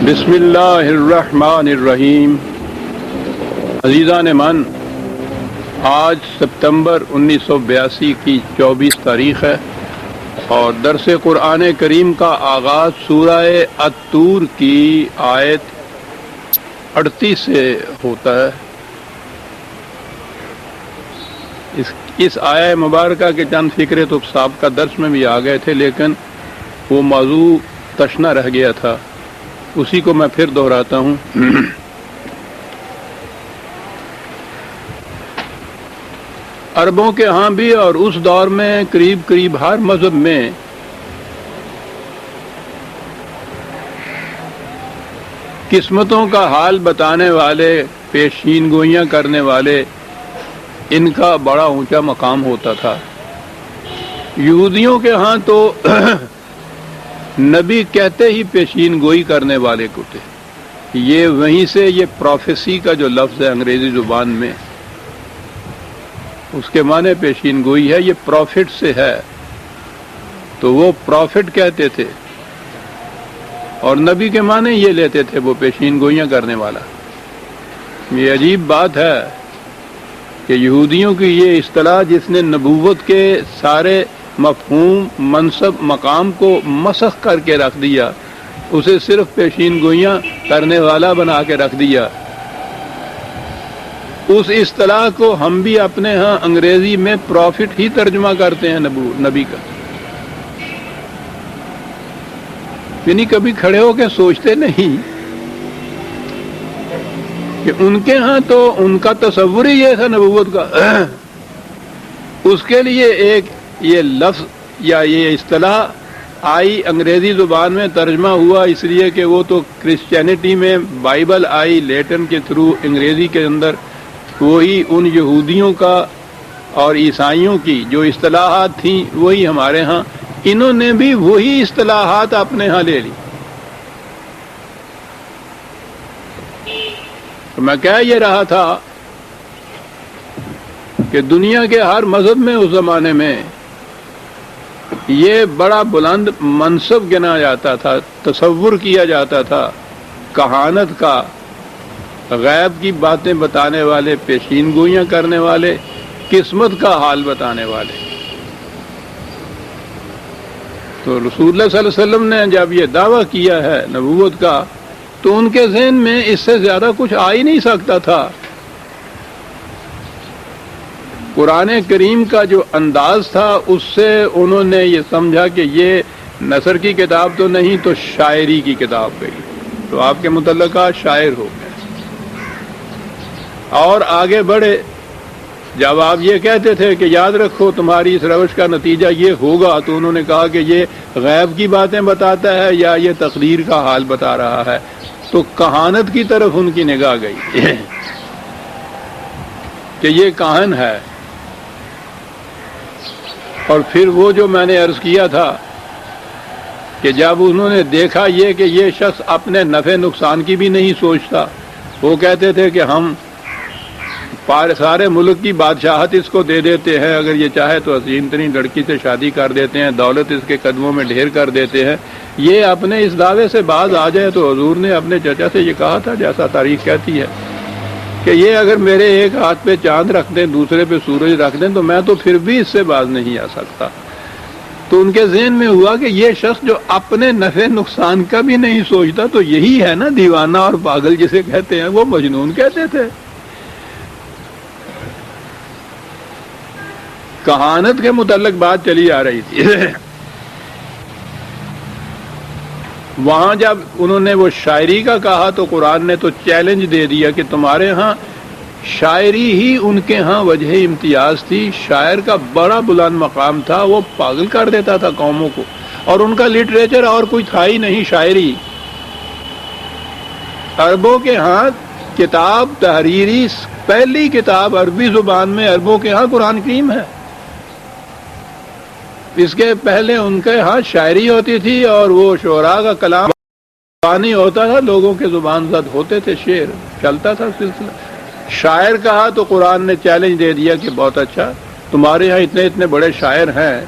بسم اللہ الرحمن الرحیم۔ عزیزان من، آج ستمبر 1982 کی 24 تاریخ ہے اور درس قرآن کریم کا آغاز سورہ الطور کی آیت 38 سے ہوتا ہے۔ اس آیہ مبارکہ کے چند فکرے تو سابقہ درس میں بھی آ گئے تھے، لیکن وہ موضوع تشنا رہ گیا تھا، اسی کو میں پھر دہراتا ہوں۔ عربوں کے ہاں بھی اور اس دور میں قریب ہر مذہب میں قسمتوں کا حال بتانے والے، پیشین گوئیاں کرنے والے، ان کا بڑا اونچا مقام ہوتا تھا۔ یہودیوں کے ہاں تو نبی کہتے ہی پیشین گوئی کرنے والے کو تھے۔ یہ وہیں سے یہ پروفیسی کا جو لفظ ہے انگریزی زبان میں، اس کے معنی پیشین گوئی ہے، یہ پروفٹ سے ہے، تو وہ پروفٹ کہتے تھے اور نبی کے معنی یہ لیتے تھے، وہ پیشین گوئیاں کرنے والا۔ یہ عجیب بات ہے کہ یہودیوں کی یہ اصطلاح جس نے نبوت کے سارے مفہوم، منصب، مقام کو مسخ کر کے رکھ دیا، اسے صرف پیشین گوئیاں کرنے والا بنا کے رکھ دیا، اس اصطلاح کو ہم بھی اپنے ہاں انگریزی میں پروفٹ ہی ترجمہ کرتے ہیں نبی کا۔ یعنی کبھی کھڑے ہو کے سوچتے نہیں کہ ان کے ہاں تو ان کا تصور ہی یہ تھا نبوت کا، اس کے لیے ایک یہ لفظ یا یہ اصطلاح آئی، انگریزی زبان میں ترجمہ ہوا، اس لیے کہ وہ تو کرسچینٹی میں بائبل آئی لیٹن کے تھرو انگریزی کے اندر، وہی ان یہودیوں کا اور عیسائیوں کی جو اصطلاحات تھیں وہی ہمارے ہاں، انہوں نے بھی وہی اصطلاحات اپنے ہاں لے لی۔ تو میں کہہ یہ رہا تھا کہ دنیا کے ہر مذہب میں اس زمانے میں یہ بڑا بلند منصب گنا جاتا تھا، تصور کیا جاتا تھا کہانت کا، غیب کی باتیں بتانے والے، پیشین گوئیاں کرنے والے، قسمت کا حال بتانے والے۔ تو رسول اللہ صلی اللہ علیہ وسلم نے جب یہ دعویٰ کیا ہے نبوت کا، تو ان کے ذہن میں اس سے زیادہ کچھ آ ہی نہیں سکتا تھا۔ قرآن کریم کا جو انداز تھا اس سے انہوں نے یہ سمجھا کہ یہ نثر کی کتاب تو نہیں، تو شاعری کی کتاب گئی، تو آپ کے متعلقہ شاعر ہو گئے۔ اور آگے بڑھے، جب آپ یہ کہتے تھے کہ یاد رکھو تمہاری اس روش کا نتیجہ یہ ہوگا، تو انہوں نے کہا کہ یہ غیب کی باتیں بتاتا ہے یا یہ تقدیر کا حال بتا رہا ہے، تو کہانت کی طرف ان کی نگاہ گئی کہ یہ کاہن ہے۔ اور پھر وہ جو میں نے عرض کیا تھا کہ جب انہوں نے دیکھا یہ کہ یہ شخص اپنے نفع نقصان کی بھی نہیں سوچتا، وہ کہتے تھے کہ ہم سارے ملک کی بادشاہت اس کو دے دیتے ہیں، اگر یہ چاہے تو عظیم ترین لڑکی سے شادی کر دیتے ہیں، دولت اس کے قدموں میں ڈھیر کر دیتے ہیں۔ یہ اپنے اس دعوے سے باز آ جائے تو حضور نے اپنے چچا سے یہ کہا تھا، جیسا تاریخ کہتی ہے کہ یہ اگر میرے ایک ہاتھ پہ چاند رکھ دیں، دوسرے پہ سورج رکھ دیں، تو میں تو پھر بھی اس سے باز نہیں آ سکتا۔ تو ان کے ذہن میں ہوا کہ یہ شخص جو اپنے نفع نقصان کا بھی نہیں سوچتا، تو یہی ہے نا دیوانہ اور پاگل جسے کہتے ہیں، وہ مجنون کہتے تھے۔ کہانت کے متعلق بات چلی آ رہی تھی۔ وہاں جب انہوں نے وہ شاعری کا کہا تو قرآن نے تو چیلنج دے دیا کہ تمہارے ہاں شاعری ہی ان کے ہاں وجہ امتیاز تھی، شاعر کا بڑا بلند مقام تھا، وہ پاگل کر دیتا تھا قوموں کو، اور ان کا لٹریچر اور کوئی تھا ہی نہیں، شاعری۔ عربوں کے ہاں کتاب تحریری، پہلی کتاب عربی زبان میں عربوں کے ہاں قرآن کریم ہے۔ اس کے پہلے ان کے ہاں شاعری ہوتی تھی اور وہ شعراء کا کلام زبانی ہوتا تھا، لوگوں کے زبان زد ہوتے تھے، شعر چلتا تھا سلسلہ۔ شاعر کہا تو قرآن نے چیلنج دے دیا کہ بہت اچھا، تمہارے ہاں اتنے بڑے شاعر ہیں،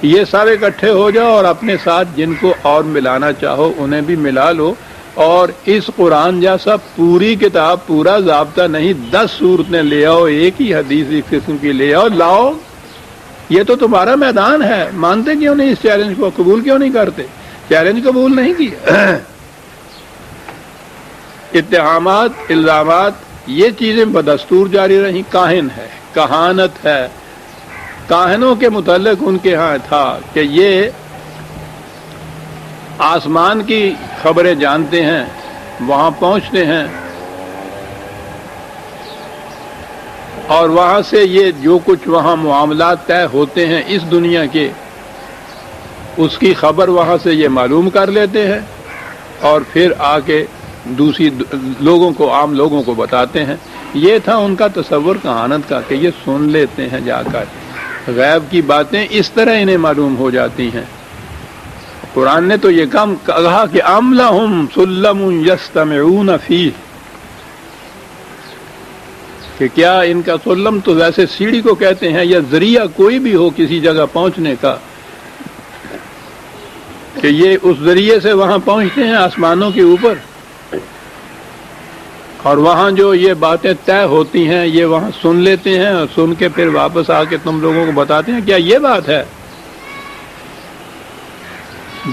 یہ سارے اکٹھے ہو جاؤ اور اپنے ساتھ جن کو اور ملانا چاہو انہیں بھی ملا لو، اور اس قرآن جیسا پوری کتاب پورا ضابطہ نہیں، 10 صورتیں لے آؤ، ایک ہی حدیث اس قسم کی لے آؤ، لاؤ، یہ تو تمہارا میدان ہے، مانتے کیوں نہیں اس چیلنج کو، قبول کیوں نہیں کرتے؟ چیلنج قبول نہیں کیا۔ اتہامات، الزامات، یہ چیزیں بدستور جاری رہیں۔ کاہن ہے، کہانت ہے، کاہنوں کے متعلق ان کے ہاں تھا کہ یہ آسمان کی خبریں جانتے ہیں، وہاں پہنچتے ہیں اور وہاں سے یہ جو کچھ وہاں معاملات طے ہوتے ہیں اس دنیا کے، اس کی خبر وہاں سے یہ معلوم کر لیتے ہیں اور پھر آ کے دوسری لوگوں کو، عام لوگوں کو بتاتے ہیں۔ یہ تھا ان کا تصور کہانت کا کہ یہ سن لیتے ہیں جا کر، غیب کی باتیں اس طرح انہیں معلوم ہو جاتی ہیں۔ قرآن نے تو یہ کام کہا کہ ام لہم سلم یستمعون فیہ، کہ کیا ان کا سلم تو ویسے سیڑھی کو کہتے ہیں، یا ذریعہ کوئی بھی ہو کسی جگہ پہنچنے کا، کہ یہ اس ذریعے سے وہاں پہنچتے ہیں آسمانوں کے اوپر، اور وہاں جو یہ باتیں طے ہوتی ہیں یہ وہاں سن لیتے ہیں اور سن کے پھر واپس آ کے تم لوگوں کو بتاتے ہیں۔ کیا یہ بات ہے؟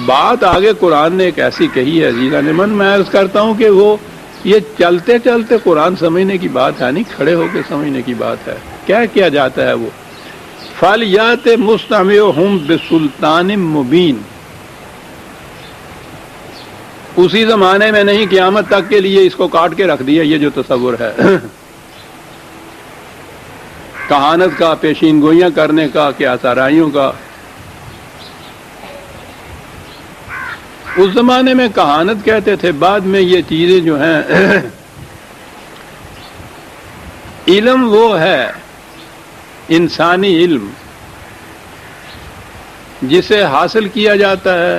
بات آگے قرآن نے ایک ایسی کہی ہے عزیزان من، میں عرض کرتا ہوں کہ وہ یہ چلتے چلتے قرآن سمجھنے کی بات ہے، نہیں کھڑے ہو کے سمجھنے کی بات ہے۔ کیا کیا جاتا ہے وہ؟ فَلْيَأْتِ مُسْتَمِعُهُمْ بِسُلْطَانٍ مُبِينٍ، اسی زمانے میں نہیں، قیامت تک کے لیے اس کو کاٹ کے رکھ دیا، یہ جو تصور ہے کہانت کا، پیشین گوئیاں کرنے کا، کیا سارائیوں کا۔ اس زمانے میں کہانت کہتے تھے، بعد میں یہ چیزیں جو ہیں علم وہ ہے انسانی علم جسے حاصل کیا جاتا ہے،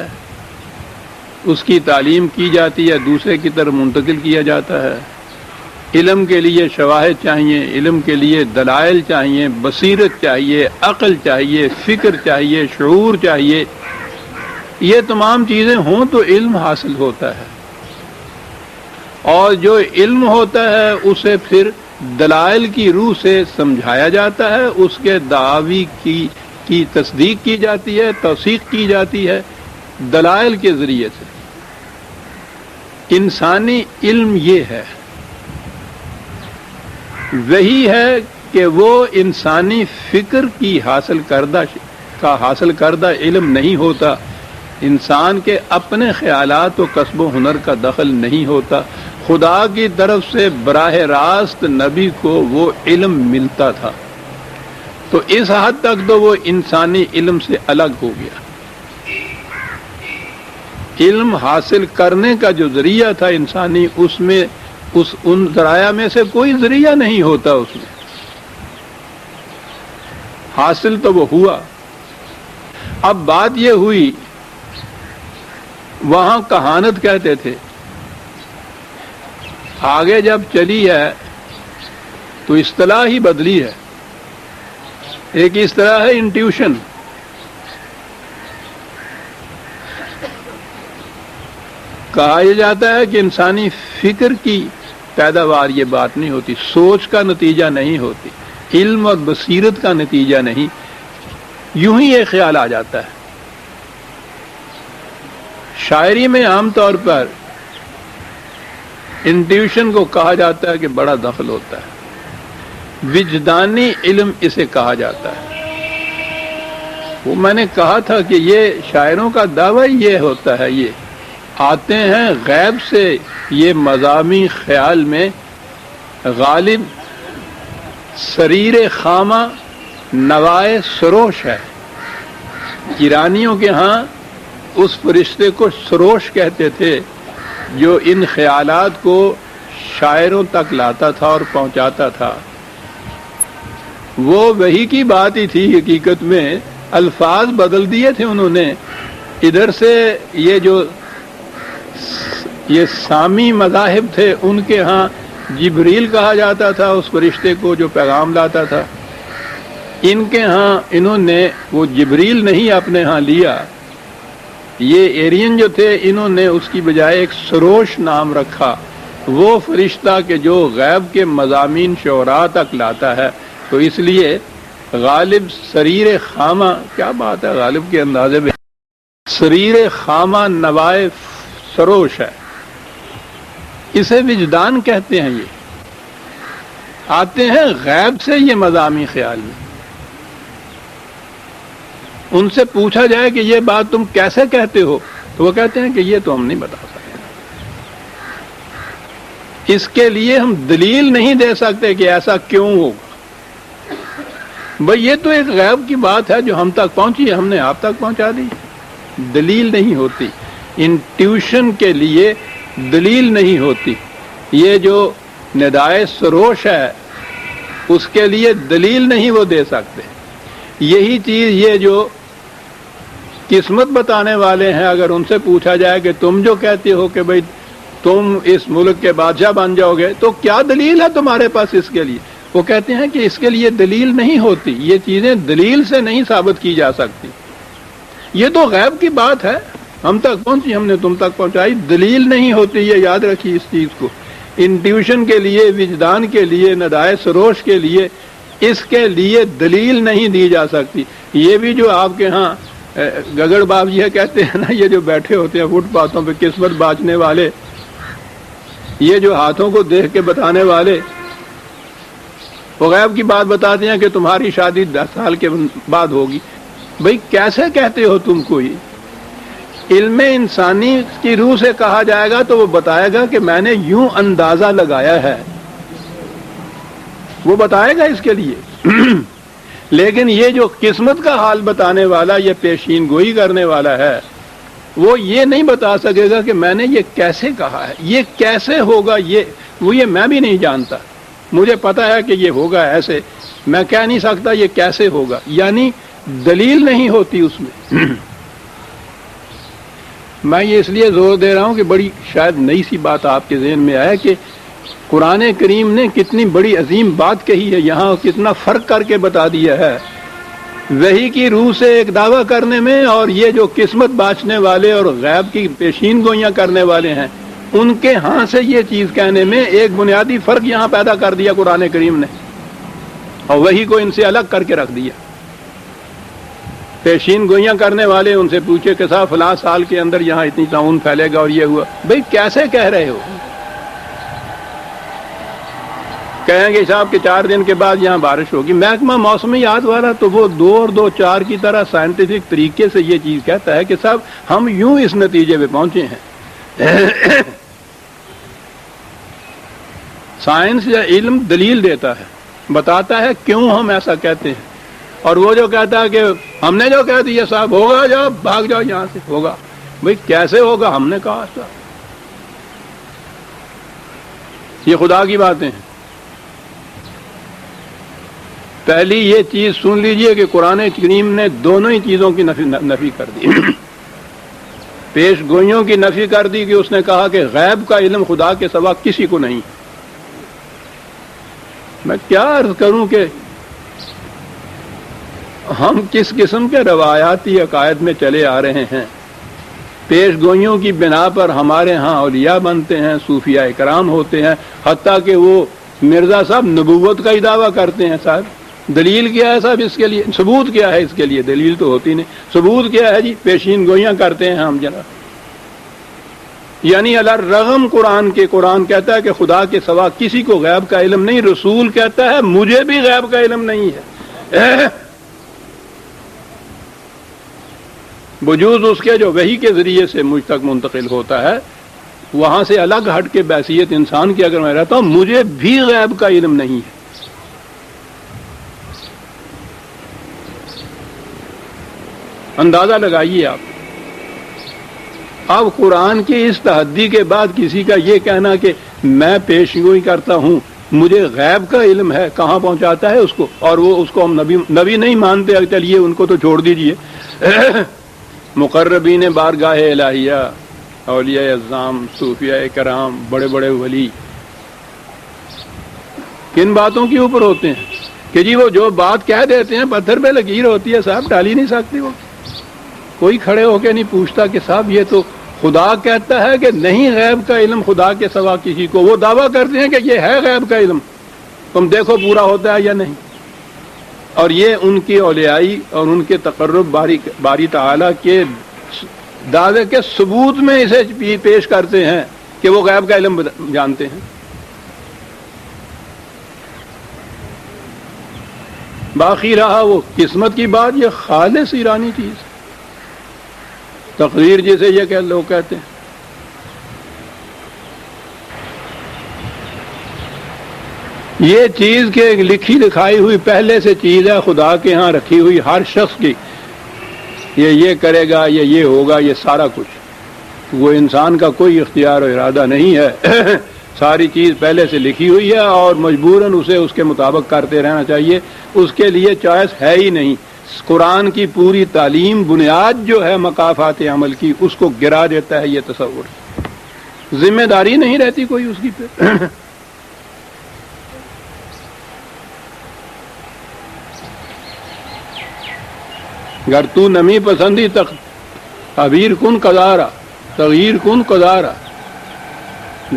اس کی تعلیم کی جاتی ہے، دوسرے کی طرف منتقل کیا جاتا ہے۔ علم کے لیے شواہد چاہیے، علم کے لیے دلائل چاہیے، بصیرت چاہیے، عقل چاہیے، فکر چاہیے، شعور چاہیے۔ یہ تمام چیزیں ہوں تو علم حاصل ہوتا ہے، اور جو علم ہوتا ہے اسے پھر دلائل کی روح سے سمجھایا جاتا ہے، اس کے دعوی کی تصدیق کی جاتی ہے، توثیق کی جاتی ہے دلائل کے ذریعے سے۔ انسانی علم یہ ہے، وہی ہے کہ وہ انسانی فکر کی حاصل کردہ علم نہیں ہوتا، انسان کے اپنے خیالات و کسب و ہنر کا دخل نہیں ہوتا، خدا کی طرف سے براہ راست نبی کو وہ علم ملتا تھا، تو اس حد تک تو وہ انسانی علم سے الگ ہو گیا۔ علم حاصل کرنے کا جو ذریعہ تھا انسانی، اس میں ان ذرائع میں سے کوئی ذریعہ نہیں ہوتا، اس میں حاصل تو وہ ہوا۔ اب بات یہ ہوئی، وہاں کہانت کہتے تھے، آگے جب چلی ہے تو اصطلاح ہی بدلی ہے۔ ایک اصطلاح ہے انٹیوشن، کہا یہ جاتا ہے کہ انسانی فکر کی پیداوار یہ بات نہیں ہوتی، سوچ کا نتیجہ نہیں ہوتی، علم اور بصیرت کا نتیجہ نہیں، یوں ہی ایک خیال آ جاتا ہے۔ شاعری میں عام طور پر انٹیوشن کو کہا جاتا ہے کہ بڑا دخل ہوتا ہے، وجدانی علم اسے کہا جاتا ہے۔ وہ میں نے کہا تھا کہ یہ شاعروں کا دعویٰ یہ ہوتا ہے، یہ آتے ہیں غیب سے، یہ مضامی خیال میں غالب سریر خامہ نوائے سروش ہے۔ ایرانیوں کے ہاں اس فرشتے کو سروش کہتے تھے، جو ان خیالات کو شاعروں تک لاتا تھا اور پہنچاتا تھا۔ وہ وہی کی بات ہی تھی، حقیقت میں الفاظ بدل دیے تھے انہوں نے۔ ادھر سے یہ سامی مذاہب تھے، ان کے ہاں جبریل کہا جاتا تھا اس فرشتے کو جو پیغام لاتا تھا، ان کے ہاں انہوں نے وہ جبریل نہیں اپنے ہاں لیا، یہ ایرین جو تھے انہوں نے اس کی بجائے ایک سروش نام رکھا، وہ فرشتہ کہ جو غیب کے مضامین شعراء تک لاتا ہے، تو اس لیے غالب سریر خامہ، کیا بات ہے غالب کے اندازے میں، سریر خامہ نوائے سروش ہے، اسے وجدان کہتے ہیں۔ یہ آتے ہیں غیب سے یہ مضامین خیال میں، ان سے پوچھا جائے کہ یہ بات تم کیسے کہتے ہو، تو وہ کہتے ہیں کہ یہ تو ہم نہیں بتا سکتے، اس کے لیے ہم دلیل نہیں دے سکتے کہ ایسا کیوں ہوگا۔ بھئی یہ تو ایک غیب کی بات ہے جو ہم تک پہنچی ہے، ہم نے آپ تک پہنچا دی، دلیل نہیں ہوتی، انٹیوشن کے لیے دلیل نہیں ہوتی۔ یہ جو ندائے سروش ہے اس کے لیے دلیل نہیں وہ دے سکتے۔ یہی چیز یہ جو قسمت بتانے والے ہیں، اگر ان سے پوچھا جائے کہ تم جو کہتے ہو کہ بھئی تم اس ملک کے بادشاہ بن جاؤ گے، تو کیا دلیل ہے تمہارے پاس اس کے لیے؟ وہ کہتے ہیں کہ اس کے لیے دلیل نہیں ہوتی، یہ چیزیں دلیل سے نہیں ثابت کی جا سکتی، یہ تو غیب کی بات ہے، ہم تک پہنچی، ہم نے تم تک پہنچائی، دلیل نہیں ہوتی۔ یہ یاد رکھیے اس چیز کو، انٹیوشن کے لیے، وجدان کے لیے، ندائے سروش کے لیے، اس کے لیے دلیل نہیں دی جا سکتی۔ یہ بھی جو آپ کے ہاں گگڑ باب یہ کہتے ہیں نا، یہ جو بیٹھے ہوتے ہیں فٹ پاتھوں پہ قسمت باچنے والے، یہ جو ہاتھوں کو دیکھ کے بتانے والے، وہ غیب کی بات بتاتے ہیں کہ تمہاری شادی 10 سال کے بعد ہوگی۔ بھئی کیسے کہتے ہو تم کو؟ یہ علم انسانی کی روح سے کہا جائے گا تو وہ بتائے گا کہ میں نے یوں اندازہ لگایا ہے، وہ بتائے گا اس کے لیے۔ لیکن یہ جو قسمت کا حال بتانے والا، یہ پیشین گوئی کرنے والا ہے، وہ یہ نہیں بتا سکے گا کہ میں نے یہ کیسے کہا ہے، یہ کیسے ہوگا، یہ میں بھی نہیں جانتا، مجھے پتا ہے کہ یہ ہوگا ایسے، میں کہہ نہیں سکتا یہ کیسے ہوگا، یعنی دلیل نہیں ہوتی اس میں۔ میں یہ اس لیے زور دے رہا ہوں کہ بڑی شاید نئی سی بات آپ کے ذہن میں آئے کہ قرآن کریم نے کتنی بڑی عظیم بات کہی ہے، یہاں کتنا فرق کر کے بتا دیا ہے وحی کی روح سے ایک دعویٰ کرنے میں، اور یہ جو قسمت باچنے والے اور غیب کی پیشین گوئیاں کرنے والے ہیں ان کے ہاں سے یہ چیز کہنے میں ایک بنیادی فرق یہاں پیدا کر دیا قرآن کریم نے، اور وحی کو ان سے الگ کر کے رکھ دیا۔ پیشین گوئیاں کرنے والے ان سے پوچھے کہ صاحب فلاں سال کے اندر یہاں اتنی تعاون پھیلے گا اور یہ ہوا، بھئی کیسے کہہ رہے ہو؟ کہیں گے صاحب کہ 4 دن کے بعد یہاں بارش ہوگی، محکمہ موسمیات والا تو وہ 2 اور 2 4 کی طرح سائنٹیفک طریقے سے یہ چیز کہتا ہے کہ صاحب ہم یوں اس نتیجے پہ پہنچے ہیں۔ سائنس یا علم دلیل دیتا ہے، بتاتا ہے کیوں ہم ایسا کہتے ہیں، اور وہ جو کہتا ہے کہ ہم نے جو کہہ دیا صاحب ہوگا، جاؤ بھاگ جاؤ یہاں سے، ہوگا، بھئی کیسے ہوگا؟ ہم نے کہا صاحب، یہ خدا کی باتیں ہیں۔ پہلی یہ چیز سن لیجئے کہ قرآن کریم نے دونوں ہی چیزوں کی نفی کر دی۔ پیش گوئیوں کی نفی کر دی کہ اس نے کہا کہ غیب کا علم خدا کے سوا کسی کو نہیں۔ میں کیا عرض کروں کہ ہم کس قسم کے روایاتی عقائد میں چلے آ رہے ہیں۔ پیش گوئیوں کی بنا پر ہمارے ہاں اولیاء بنتے ہیں، صوفیاء کرام ہوتے ہیں، حتیٰ کہ وہ مرزا صاحب نبوت کا ہی دعویٰ کرتے ہیں۔ صاحب دلیل کیا ہے صاحب اس کے لیے؟ ثبوت کیا ہے اس کے لیے؟ دلیل تو ہوتی نہیں، ثبوت کیا ہے؟ جی پیشین گوئیاں کرتے ہیں ہم جناب، یعنی الرغم قرآن کے، قرآن کہتا ہے کہ خدا کے سوا کسی کو غیب کا علم نہیں، رسول کہتا ہے مجھے بھی غیب کا علم نہیں ہے، وجود اس کے جو وحی کے ذریعے سے مجھ تک منتقل ہوتا ہے، وہاں سے الگ ہٹ کے بحیثیت انسان کی اگر میں رہتا ہوں مجھے بھی غیب کا علم نہیں ہے۔ اندازہ لگائیے آپ، اب قرآن کی اس تحدی کے بعد کسی کا یہ کہنا کہ میں پیشگوئی کرتا ہوں، مجھے غیب کا علم ہے، کہاں پہنچاتا ہے اس کو؟ اور وہ اس کو ہم نبی نہیں مانتے، چلیے ان کو تو چھوڑ دیجئے۔ مقربین بارگاہ الہیہ، اولیاء اعظام، صوفیاء کرام، بڑے بڑے ولی کن باتوں کے اوپر ہوتے ہیں کہ جی وہ جو بات کہہ دیتے ہیں پتھر پہ لکیر ہوتی ہے صاحب، ٹالی نہیں سکتی وہ۔ کوئی کھڑے ہو کے نہیں پوچھتا کہ صاحب یہ تو خدا کہتا ہے کہ نہیں غیب کا علم خدا کے سوا کسی کو، وہ دعویٰ کرتے ہیں کہ یہ ہے غیب کا علم، تم دیکھو پورا ہوتا ہے یا نہیں۔ اور یہ ان کی اولیائی اور ان کے تقرب باری تعالیٰ کے دعوے کے ثبوت میں اسے پیش کرتے ہیں کہ وہ غیب کا علم جانتے ہیں۔ باقی رہا وہ قسمت کی بات، یہ خالص ایرانی چیز، تقدیر جسے یہ کہ لوگ کہتے ہیں۔ یہ چیز کہ لکھی لکھائی ہوئی پہلے سے چیز ہے خدا کے ہاں رکھی ہوئی ہر شخص کی، یہ کرے گا، یہ ہوگا، یہ سارا کچھ وہ انسان کا کوئی اختیار و ارادہ نہیں ہے، ساری چیز پہلے سے لکھی ہوئی ہے اور مجبوراً اسے اس کے مطابق کرتے رہنا چاہیے، اس کے لیے چوائس ہے ہی نہیں۔ قرآن کی پوری تعلیم بنیاد جو ہے مقافات عمل کی اس کو گرا دیتا ہے یہ تصور، ذمہ داری نہیں رہتی کوئی اس کی پہ۔ گر تو نمی پسندی تعبیر کن قدارا، تغییر کن قدارا،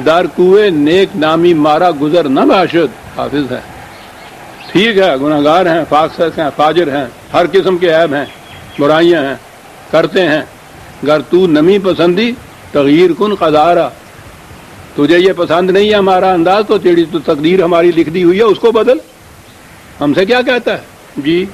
در کوئے نیک نامی مارا گزر نہ باشد، حافظ ہے۔ ٹھیک ہے گناہگار ہیں، فاسق ہیں، فاجر ہیں، ہر قسم کے عیب ہیں، برائیاں ہیں، کرتے ہیں، گر تو نمی پسندی تغییر کن قدارا، تجھے یہ پسند نہیں ہے ہمارا انداز تو تیری تو تقدیر ہماری لکھ دی ہوئی ہے اس کو بدل۔ ہم سے کیا کہتا ہے جی